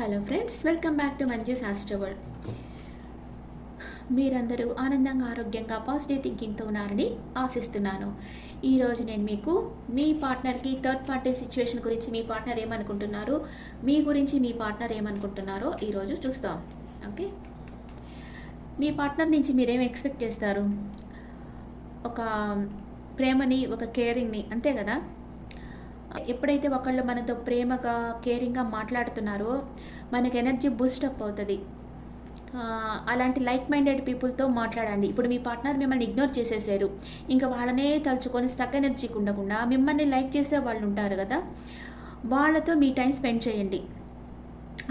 Hello friends, welcome back to Manju's Astro World. మీరందరూ ఆనందంగా, ఆరోగ్యంగా, పాజిటివ్ థింకింగ్తో ఉన్నారని ఆశిస్తున్నాను. ఈరోజు నేను మీకు మీ పార్ట్నర్కి థర్డ్ పార్టీ సిచ్యువేషన్ గురించి, మీ పార్ట్నర్ ఏమనుకుంటున్నారు, మీ గురించి మీ పార్ట్నర్ ఏమనుకుంటున్నారో ఈరోజు చూస్తాం. ఓకే, మీ పార్ట్నర్ నుంచి మీరేం ఎక్స్పెక్ట్ చేస్తారు? ఒక ప్రేమని, ఒక కేరింగ్ని, అంతే కదా. ఎప్పుడైతే ఒకళ్ళు మనతో ప్రేమగా, కేరింగ్గా మాట్లాడుతున్నారో మనకి ఎనర్జీ బూస్టప్ అవుతుంది. అలాంటి లైక్ మైండెడ్ పీపుల్తో మాట్లాడండి. ఇప్పుడు మీ పార్ట్నర్ మిమ్మల్ని ఇగ్నోర్ చేసేసారు, ఇంకా వాళ్ళనే తలుచుకొని స్టక్ ఎనర్జీకి ఉండకుండా మిమ్మల్ని లైక్ చేసే వాళ్ళు ఉంటారు కదా, వాళ్ళతో మీ టైం స్పెండ్ చేయండి.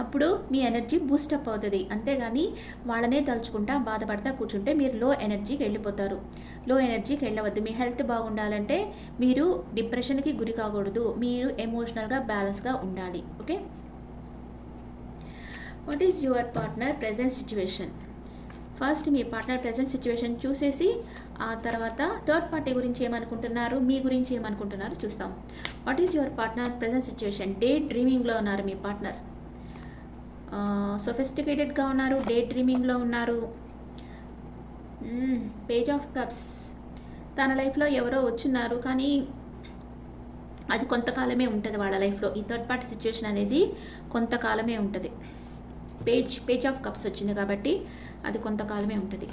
అప్పుడు మీ ఎనర్జీ బూస్టప్ అవుతుంది. అంతేగాని వాళ్ళనే తలుచుకుంటా బాధపడతా కూర్చుంటే మీరు లో ఎనర్జీకి వెళ్ళిపోతారు. లో ఎనర్జీకి వెళ్ళవద్దు. మీ హెల్త్ బాగుండాలంటే మీరు డిప్రెషన్కి గురి కాకూడదు. మీరు ఎమోషనల్గా బ్యాలెన్స్గా ఉండాలి. Okay, what is your partner present situation? First me partner present situation చూసేసి ఆ తర్వాత థర్డ్ పార్టీ గురించి ఏమనుకుంటున్నారు, మీ గురించి ఏమనుకుంటున్నారు చూస్తాం. What is your partner present situation? Day డ్రీమింగ్లో ఉన్నారు మీ పార్ట్నర్. సొఫిస్టికేటెడ్గా ఉన్నారు, డే డ్రీమింగ్లో ఉన్నారు. Page of cups. తన లైఫ్లో ఎవరో వచ్చున్నారు, కానీ అది కొంతకాలమే ఉంటుంది వాళ్ళ లైఫ్లో. ఈ థర్డ్ పార్టీ సిచ్యువేషన్ అనేది కొంతకాలమే ఉంటుంది. పేజ్ ఆఫ్ కప్స్ వచ్చింది కాబట్టి అది కొంతకాలమే ఉంటుంది.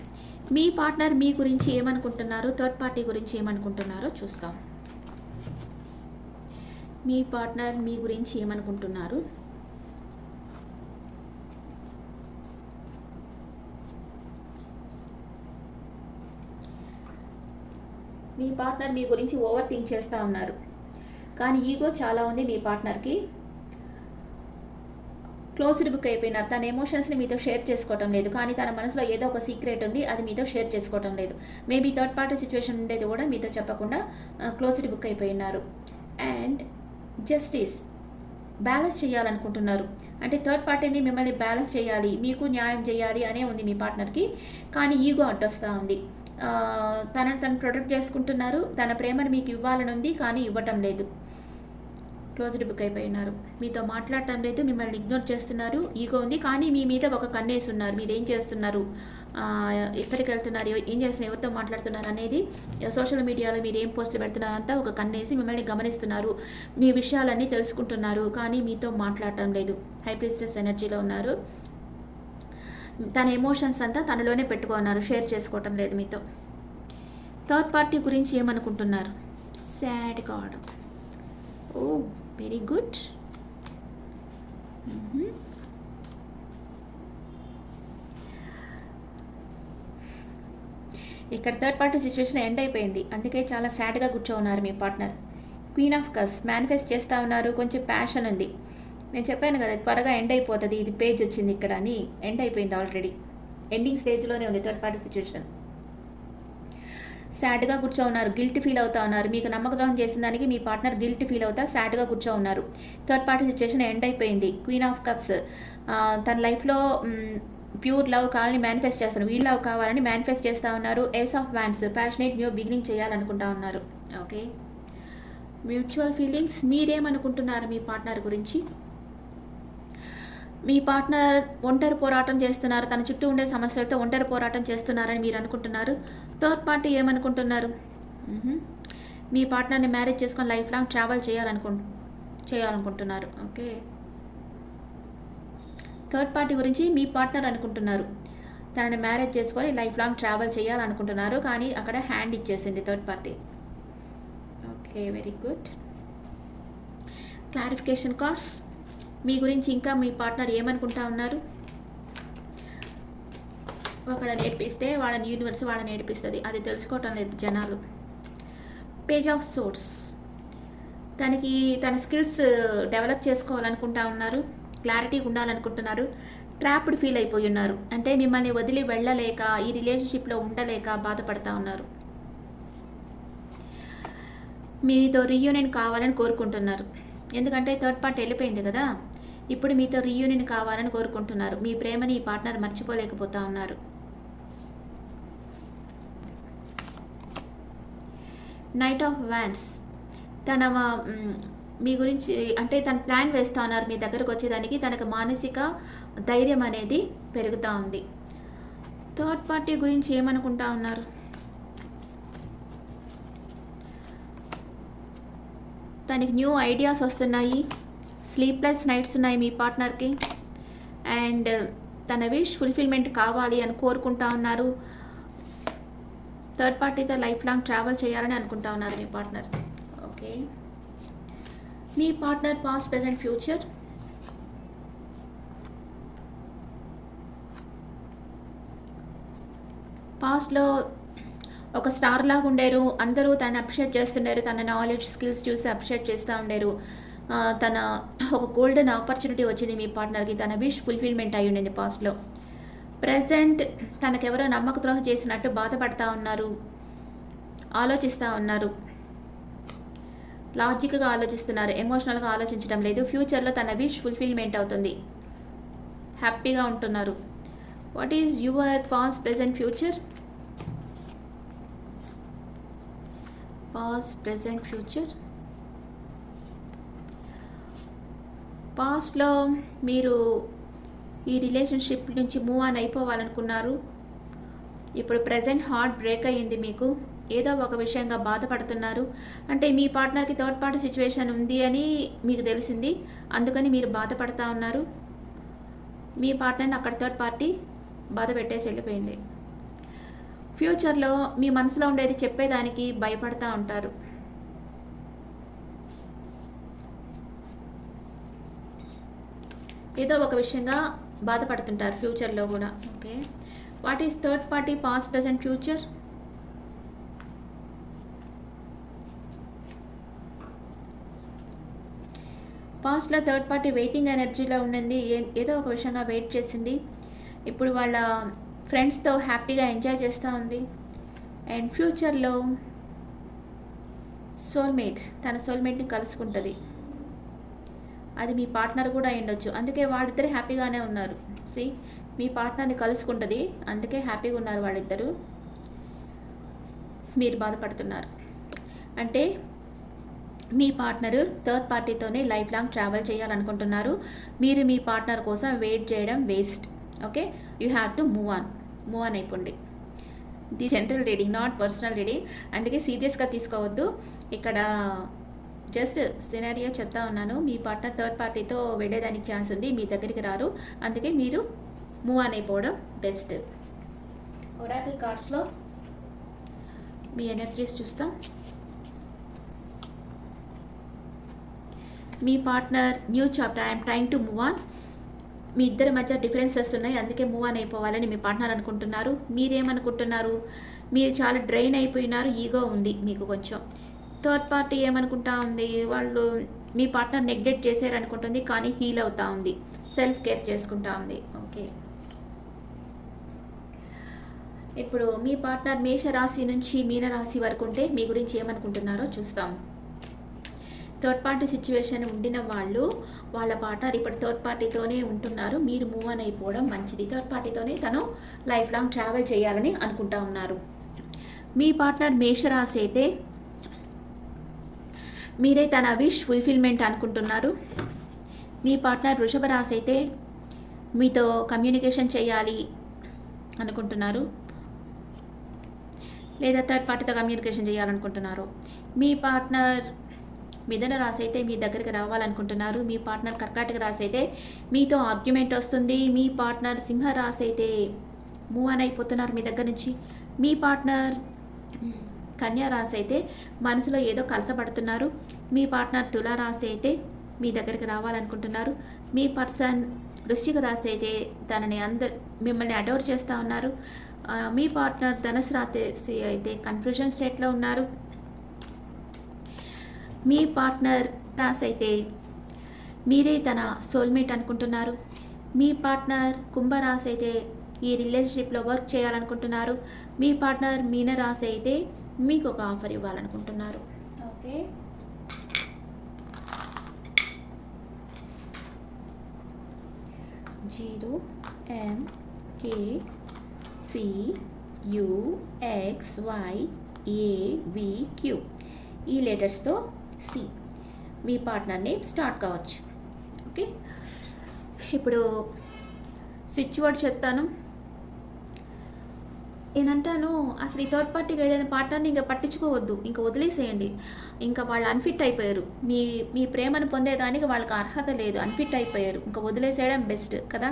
మీ పార్ట్నర్ మీ గురించి ఏమనుకుంటున్నారు, థర్డ్ పార్టీ గురించి ఏమనుకుంటున్నారో చూస్తాం. మీ పార్ట్నర్ మీ గురించి ఏమనుకుంటున్నారు? మీ పార్ట్నర్ మీ గురించి ఓవర్ థింక్ చేస్తూ ఉన్నారు, కానీ ఈగో చాలా ఉంది మీ పార్ట్నర్కి. క్లోజ్డ్ బుక్ అయిపోయినారు. తన ఎమోషన్స్ని మీతో షేర్ చేసుకోవటం లేదు, కానీ తన మనసులో ఏదో ఒక సీక్రెట్ ఉంది, అది మీతో షేర్ చేసుకోవటం లేదు. మేబీ థర్డ్ పార్టీ సిచ్యువేషన్ ఉండేది కూడా మీతో చెప్పకుండా క్లోజ్డ్ బుక్ అయిపోయినారు. అండ్ జస్టిస్, బ్యాలెన్స్ చేయాలనుకుంటున్నారు. అంటే థర్డ్ పార్టీని మిమ్మల్ని బ్యాలెన్స్ చేయాలి, మీకు న్యాయం చేయాలి అనే ఉంది మీ పార్ట్నర్కి, కానీ ఈగో అడ్డొస్తూ ఉంది. తను ప్రొటెక్ట్ చేసుకుంటున్నారు, తన ప్రేమను మీకు ఇవ్వాలని ఉంది, కానీ ఇవ్వటం లేదు. క్లోజ్డ్ బుక్ అయిపోయినారు, మీతో మాట్లాడటం లేదు, మిమ్మల్ని ఇగ్నోర్ చేస్తున్నారు. ఈగో ఉంది, కానీ మీ మీద ఒక కన్నేసి ఉన్నారు. మీరు ఏం చేస్తున్నారు, ఎక్కడికి వెళ్తున్నారు, ఏం చేస్తున్నారు, ఎవరితో మాట్లాడుతున్నారు అనేది, సోషల్ మీడియాలో మీరు ఏం పోస్టులు పెడుతున్నారు అంతా ఒక కన్నేసి మిమ్మల్ని గమనిస్తున్నారు. మీ విషయాలన్నీ తెలుసుకుంటున్నారు, కానీ మీతో మాట్లాడటం లేదు. హై ప్రీస్టెస్ ఎనర్జీలో ఉన్నారు. తన ఎమోషన్స్ అంతా తనలోనే పెట్టుకున్నారు, షేర్ చేసుకోవటం లేదు మీతో. థర్డ్ పార్టీ గురించి ఏమనుకుంటున్నారు? Sad card. Oh, very good. ఇక్కడ థర్డ్ పార్టీ సిచ్యువేషన్ ఎండ్ అయిపోయింది, అందుకే చాలా సాడ్గా కూర్చోన్నారు మీ partner. Queen of cups manifest చేస్తూ ఉన్నారు, కొంచెం ప్యాషన్ ఉంది. నేను చెప్పాను కదా త్వరగా ఎండ్ అయిపోతుంది, ఇది పేజ్ వచ్చింది ఇక్కడ అని. ఎండ్ అయిపోయింది ఆల్రెడీ, ఎండింగ్ స్టేజ్లోనే ఉంది థర్డ్ పార్టీ సిచ్యువేషన్. సాడ్గా కూర్చో ఉన్నారు, గిల్ట్ ఫీల్ అవుతా ఉన్నారు. మీకు నమ్మకద్రోహం చేసిన దానికి మీ పార్ట్నర్ గిల్ట్ ఫీల్ అవుతా సాడ్గా కూర్చో ఉన్నారు. థర్డ్ పార్టీ సిచ్యువేషన్ ఎండ్ అయిపోయింది. క్వీన్ ఆఫ్ కప్స్ తన లైఫ్లో ప్యూర్ లవ్ కావాలని మేనిఫెస్ట్ చేస్తారు, వీల్ లవ్ కావాలని మేనిఫెస్ట్ చేస్తూ ఉన్నారు. Ace of wands, passionate new beginning చేయాలనుకుంటా ఉన్నారు. Okay, mutual feelings. మీరేమనుకుంటున్నారు మీ పార్ట్నర్ గురించి? మీ పార్ట్నర్ ఒంటరి పోరాటం చేస్తున్నారు, తన చుట్టూ ఉండే సమస్యలతో ఒంటరి పోరాటం చేస్తున్నారని మీరు అనుకుంటున్నారు. థర్డ్ పార్టీ ఏమనుకుంటున్నారు? మీ పార్ట్నర్ని మ్యారేజ్ చేసుకొని లైఫ్ లాంగ్ ట్రావెల్ చేయాలనుకుంటున్నారు. ఓకే, థర్డ్ పార్టీ గురించి మీ పార్ట్నర్ అనుకుంటున్నారు, తనని మ్యారేజ్ చేసుకొని లైఫ్ లాంగ్ ట్రావెల్ చేయాలనుకుంటున్నారు, కానీ అక్కడ హ్యాండ్ ఇచ్చేసింది third party. Okay, very good. Clarification cards. మీ గురించి ఇంకా మీ పార్ట్నర్ ఏమనుకుంటా ఉన్నారు? ఒకళ్ళని నేర్పిస్తే వాళ్ళని యూనివర్స్ వాళ్ళని నేర్పిస్తుంది, అది తెలుసుకోవటం లేదు జనాలు. Page of swords. తన స్కిల్స్ డెవలప్ చేసుకోవాలనుకుంటా ఉన్నారు, క్లారిటీగా ఉండాలనుకుంటున్నారు. ట్రాప్డ్ ఫీల్ అయిపోయి ఉన్నారు, అంటే మిమ్మల్ని వదిలి వెళ్ళలేక, ఈ రిలేషన్షిప్లో ఉండలేక బాధపడతా ఉన్నారు. మీతో రీయూనియన్ కావాలని కోరుకుంటున్నారు, ఎందుకంటే థర్డ్ పార్టీ వెళ్ళిపోయింది కదా. ఇప్పుడు మీతో రీయూనియన్ కావాలని కోరుకుంటున్నారు. మీ ప్రేమని ఈ పార్ట్నర్ మర్చిపోలేకపోతా ఉన్నారు. Knight of wands. తన మీ గురించి అంటే తను ప్లాన్ వేస్తూ ఉన్నారు మీ దగ్గరకు వచ్చేదానికి. తనకు మానసిక ధైర్యం అనేది పెరుగుతూ ఉంది. థర్డ్ పార్టీ గురించి ఏమనుకుంటా ఉన్నారు? తనకి న్యూ ఐడియాస్ వస్తున్నాయి, స్లీప్లెస్ నైట్స్ ఉన్నాయి మీ పార్ట్నర్కి, అండ్ తన విష్ ఫుల్ఫిల్మెంట్ కావాలి అని కోరుకుంటా ఉన్నారు. థర్డ్ పార్టీతో లైఫ్ లాంగ్ ట్రావెల్ చేయాలని అనుకుంటా ఉన్నారు మీ పార్ట్నర్. ఓకే, మీ పార్ట్నర్ పాస్ట్, ప్రెజెంట్, ఫ్యూచర్. పాస్ట్లో ఒక స్టార్ లాగా ఉండేరు, అందరూ తను అప్రిషియేట్ చేస్తుండారు, తన నాలెడ్జ్ స్కిల్స్ చూసి అప్రిషియేట్ చేస్తూ ఉండేరు. తన ఒక గోల్డెన్ ఆపర్చునిటీ వచ్చింది మీ పార్ట్నర్కి, తన విష్ ఫుల్ఫిల్మెంట్ అయి ఉండింది పాస్ట్లో. ప్రజెంట్ తనకెవరో నమ్మక ద్రోహం చేసినట్టు బాధపడతా ఉన్నారు, ఆలోచిస్తూ ఉన్నారు, లాజిక్గా ఆలోచిస్తున్నారు, ఎమోషనల్గా ఆలోచించడం లేదు. ఫ్యూచర్లో తన విష్ ఫుల్ఫిల్మెంట్ అవుతుంది, హ్యాపీగా ఉంటున్నారు. What is your past, present, future? Past, present, future. పాస్ట్లో మీరు ఈ రిలేషన్షిప్ నుంచి మూవ్ ఆన్ అయిపోవాలనుకున్నారు. ఇప్పుడు ప్రజెంట్ హార్ట్ బ్రేక్ అయ్యింది, మీకు ఏదో ఒక విషయంగా బాధపడుతున్నారు. అంటే మీ పార్ట్నర్కి థర్డ్ పార్టీ సిచ్యువేషన్ ఉంది అని మీకు తెలిసింది, అందుకని మీరు బాధపడుతూ ఉన్నారు. మీ పార్ట్నర్ని అక్కడ థర్డ్ పార్టీ బాధ పెట్టేసి వెళ్ళిపోయింది. ఫ్యూచర్లో మీ మనసులో ఉండేది చెప్పేదానికి భయపడతా ఉంటారు. ఏదో ఒక విషయంగా బాధపడుతుంటారు ఫ్యూచర్లో కూడా. Okay, what is third party past, present, future? పాస్ట్లో థర్డ్ పార్టీ వెయిటింగ్ ఎనర్జీలో ఉండింది, ఏదో ఒక విషయంగా వెయిట్ చేసింది. ఇప్పుడు వాళ్ళ ఫ్రెండ్స్తో హ్యాపీగా ఎంజాయ్ చేస్తూ ఉంది. అండ్ ఫ్యూచర్లో సోల్మేట్, తన సోల్మేట్ని కలుసుకుంటుంది. అది మీ పార్ట్నర్ కూడా అయ్యుండొచ్చు, అందుకే వాళ్ళిద్దరు హ్యాపీగానే ఉన్నారు. మీ పార్ట్నర్ని కలుసుకుంటుంది, అందుకే హ్యాపీగా ఉన్నారు వాళ్ళిద్దరూ. మీరు బాధపడుతున్నారు. అంటే మీ పార్ట్నరు థర్డ్ పార్టీతోనే లైఫ్ లాంగ్ ట్రావెల్ చేయాలనుకుంటున్నారు. మీరు మీ పార్ట్నర్ కోసం వెయిట్ చేయడం waste. Okay, you have to move on అయిపోండి. The general reading, not personal reading, అందుకే సీరియస్గా తీసుకోవద్దు. ఇక్కడ జస్ట్ సినారియో చెప్తా ఉన్నాను. మీ పార్ట్నర్ థర్డ్ పార్టీతో వెళ్ళేదానికి ఛాన్స్ ఉంది, మీ దగ్గరికి రారు, అందుకే మీరు మూవ్ ఆన్ అయిపోవడం బెస్ట్. ఒరాకిల్ కార్డ్స్లో మీ ఎనర్జీస్ చూస్తాం. మీ partner new chapter, I'm trying to move on. మీ ఇద్దరి మధ్య డిఫరెన్సెస్ ఉన్నాయి, అందుకే మూవ్ ఆన్ అయిపోవాలని మీ పార్ట్నర్ అనుకుంటున్నారు. మీరేమనుకుంటున్నారు? మీరు చాలా డ్రైన్ అయిపోయినారు, ఈగో ఉంది మీకు కొంచెం. థర్డ్ పార్టీ ఏమనుకుంటా ఉంది? వాళ్ళు మీ పార్ట్నర్ నెగ్లెక్ట్ చేశారనుకుంటుంది, కానీ హీల్ అవుతూ ఉంది, సెల్ఫ్ కేర్ చేసుకుంటా ఉంది. ఓకే, ఇప్పుడు మీ పార్ట్నర్ మేషరాశి నుంచి మీనరాశి వరకు ఉంటే మీ గురించి ఏమనుకుంటున్నారో చూస్తాం. థర్డ్ పార్టీ సిచ్యువేషన్ ఉండిన వాళ్ళు, వాళ్ళ పార్ట్నర్ ఇప్పుడు థర్డ్ పార్టీతోనే ఉంటున్నారు. మీరు మూవ్ ఆన్ అయిపోవడం మంచిది. థర్డ్ పార్టీతోనే తను లైఫ్ లాంగ్ ట్రావెల్ చేయాలని అనుకుంటా ఉన్నారు. మీ పార్ట్నర్ మేషరాశి అయితే మీరే తన విష్ ఫుల్ఫిల్మెంట్ అనుకుంటున్నారు. మీ పార్ట్నర్ వృషభ రాశి అయితే మీతో కమ్యూనికేషన్ చేయాలి అనుకుంటున్నారు, లేదా థర్డ్ పార్టీతో కమ్యూనికేషన్ చేయాలనుకుంటున్నారు. మీ పార్ట్నర్ మిథున రాశి అయితే మీ దగ్గరికి రావాలనుకుంటున్నారు. మీ పార్ట్నర్ కర్కాటక రాశి అయితే మీతో ఆర్గ్యుమెంట్ వస్తుంది. మీ పార్ట్నర్ సింహ రాశి అయితే మూవ్ ఆన్ అయిపోతున్నారు మీ దగ్గర నుంచి. మీ పార్ట్నర్ కన్యా రాశి అయితే మనసులో ఏదో కలతపడుతున్నారు. మీ పార్ట్నర్ తులా రాశి అయితే మీ దగ్గరికి రావాలనుకుంటున్నారు. మీ పర్సన్ వృశ్చిక రాశి అయితే మిమ్మల్ని అడోర్ చేస్తూ ఉన్నారు. మీ పార్ట్నర్ ధనుసు రాశి అయితే కన్ఫ్యూజన్ స్టేట్లో ఉన్నారు. మీ పార్ట్నర్ రాశి అయితే మీరే తన సోల్మేట్ అనుకుంటున్నారు. మీ పార్ట్నర్ కుంభరాశి అయితే ఈ రిలేషన్షిప్లో వర్క్ చేయాలనుకుంటున్నారు. మీ పార్ట్నర్ మీనరాశి అయితే మీకు ఒక ఆఫర్ ఇవ్వాలనుకుంటున్నారు. ఓకే, MKCUXYAVQ ఈ లెటర్స్తో సి. మీ పార్ట్నర్ని స్టార్ట్ కావచ్చు. ఓకే, ఇప్పుడు స్విచ్ వర్డ్ చెప్తాను. నేనంటాను అసలు ఈ థర్డ్ పార్టీకి ఏదైనా పార్ట్నర్ని ఇంకా పట్టించుకోవద్దు, ఇంకా వదిలేసేయండి. ఇంకా వాళ్ళు అన్ఫిట్ అయిపోయారు, మీ మీ ప్రేమను పొందేదానికి వాళ్ళకి అర్హత లేదు, అన్ఫిట్ అయిపోయారు. ఇంకా వదిలేసేయడం బెస్ట్ కదా.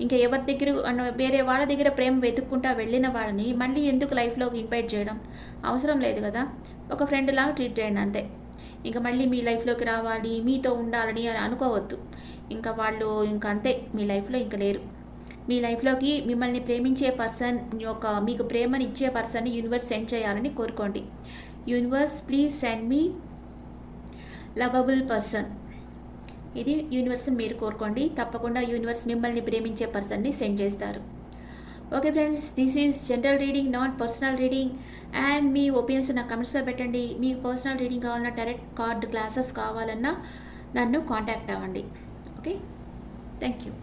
ఇంకా ఎవరి దగ్గర వేరే వాళ్ళ దగ్గర ప్రేమ వెతుక్కుంటా వెళ్ళిన వాళ్ళని మళ్ళీ ఎందుకు లైఫ్లోకి ఇన్వైట్ చేయడం, అవసరం లేదు కదా. ఒక ఫ్రెండ్ లాగా ట్రీట్ చేయండి అంతే. ఇంకా మళ్ళీ మీ లైఫ్లోకి రావాలి, మీతో ఉండాలని అని అనుకోవద్దు. ఇంకా వాళ్ళు ఇంకా అంతే, మీ లైఫ్లో ఇంకా లేరు. మీ లైఫ్లోకి మిమ్మల్ని ప్రేమించే పర్సన్, మీకు ప్రేమని ఇచ్చే పర్సన్ని యూనివర్స్ సెండ్ చేయాలని కోరుకోండి. Universe please send me lovable person. ఇది యూనివర్స్ని మీరు కోరుకోండి, తప్పకుండా యూనివర్స్ మిమ్మల్ని ప్రేమించే పర్సన్ని సెండ్ చేస్తారు. Okay friends, this is general reading, not personal reading. And me opinions నా కమెంట్స్లో పెట్టండి. మీకు పర్సనల్ రీడింగ్ కావాలన్నా, డైరెక్ట్ కార్డ్ క్లాసెస్ కావాలన్నా నన్ను కాంటాక్ట్ అవ్వండి. Okay, thank you.